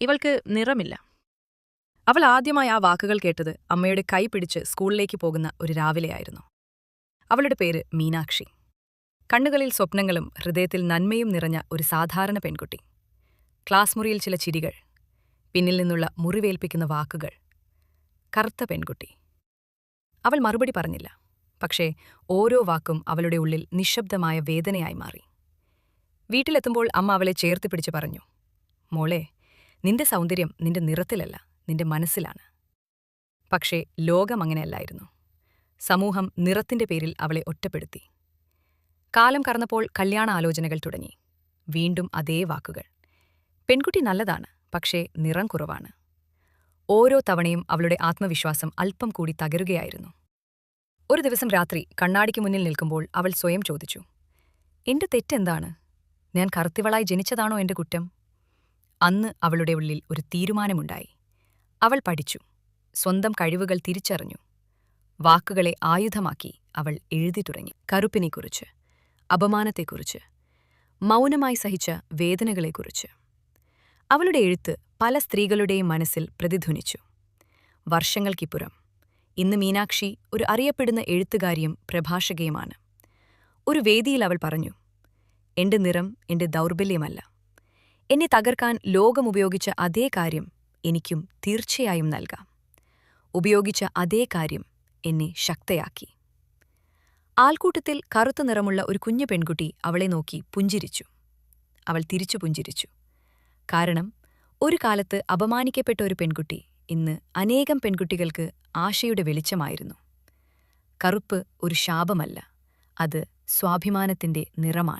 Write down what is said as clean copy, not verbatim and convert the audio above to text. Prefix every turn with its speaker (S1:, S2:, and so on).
S1: ഇവൾക്ക് നിറമില്ല. അവൾ ആദ്യമായി ആ വാക്കുകൾ കേട്ടത് അമ്മയുടെ കൈ പിടിച്ച് സ്കൂളിലേക്ക് പോകുന്ന ഒരു രാവിലെയായിരുന്നു. അവളുടെ പേര് മീനാക്ഷി. കണ്ണുകളിൽ സ്വപ്നങ്ങളും ഹൃദയത്തിൽ നന്മയും നിറഞ്ഞ ഒരു സാധാരണ പെൺകുട്ടി. ക്ലാസ് മുറിയിൽ ചില ചിരികൾ, പിന്നിൽ നിന്നുള്ള മുറിവേൽപ്പിക്കുന്ന വാക്കുകൾ. കറുത്ത പെൺകുട്ടി. അവൾ മറുപടി പറഞ്ഞില്ല. പക്ഷേ ഓരോ വാക്കും അവളുടെ ഉള്ളിൽ നിശബ്ദമായ വേദനയായി മാറി. വീട്ടിലെത്തുമ്പോൾ അമ്മ അവളെ ചേർത്ത് പിടിച്ചു പറഞ്ഞു, മോളെ, നിന്റെ സൗന്ദര്യം നിന്റെ നിറത്തിലല്ല, നിന്റെ മനസ്സിലാണ്. പക്ഷേ ലോകം അങ്ങനെയല്ലായിരുന്നു. സമൂഹം നിറത്തിന്റെ പേരിൽ അവളെ ഒറ്റപ്പെടുത്തി. കാലം കടന്നപ്പോൾ കല്യാണ ആലോചനകൾ തുടങ്ങി. വീണ്ടും അതേ വാക്കുകൾ. പെൺകുട്ടി നല്ലതാണ്, പക്ഷേ നിറം കുറവാണ്. ഓരോ തവണയും അവളുടെ ആത്മവിശ്വാസം അല്പം കൂടി തകരുകയായിരുന്നു. ഒരു ദിവസം രാത്രി കണ്ണാടിക്ക് മുന്നിൽ നിൽക്കുമ്പോൾ അവൾ സ്വയം ചോദിച്ചു, എന്റെ തെറ്റെന്താണ്? ഞാൻ കറുത്തിവളായി ജനിച്ചതാണോ എന്റെ കുറ്റം? അന്ന് അവളുടെ ഉള്ളിൽ ഒരു തീരുമാനമുണ്ടായി. അവൾ പഠിച്ചു, സ്വന്തം കഴിവുകൾ തിരിച്ചറിഞ്ഞു. വാക്കുകളെ ആയുധമാക്കി അവൾ എഴുതി തുടങ്ങി. കറുപ്പിനെക്കുറിച്ച്, അപമാനത്തെക്കുറിച്ച്, മൗനമായി സഹിച്ച വേദനകളെക്കുറിച്ച്. അവളുടെ എഴുത്ത് പല സ്ത്രീകളുടെയും മനസ്സിൽ പ്രതിധ്വനിച്ചു. വർഷങ്ങൾക്കിപ്പുറം ഇന്ന് മീനാക്ഷി ഒരു അറിയപ്പെടുന്ന എഴുത്തുകാരിയും പ്രഭാഷകയുമാണ്. ഒരു വേദിയിൽ അവൾ പറഞ്ഞു, എന്റെ നിറം എന്റെ ദൗർബല്യമല്ല. എന്നെ തകർക്കാൻ ലോകം ഉപയോഗിച്ച അതേ കാര്യം എനിക്കും തീർച്ചയായും നൽകാം. ഉപയോഗിച്ച അതേ കാര്യം എന്നെ ശക്തയാക്കി. ആൾക്കൂട്ടത്തിൽ കറുത്ത നിറമുള്ള ഒരു കുഞ്ഞു പെൺകുട്ടി അവളെ നോക്കി പുഞ്ചിരിച്ചു. അവൾ തിരിച്ചു പുഞ്ചിരിച്ചു. കാരണം ഒരു കാലത്ത് അപമാനിക്കപ്പെട്ട ഒരു പെൺകുട്ടി ഇന്ന് അനേകം പെൺകുട്ടികൾക്ക് ആശയുടെ വെളിച്ചമായിരുന്നു. കറുപ്പ് ഒരു ശാപമല്ല, അത് സ്വാഭിമാനത്തിന്റെ നിറമാണ്.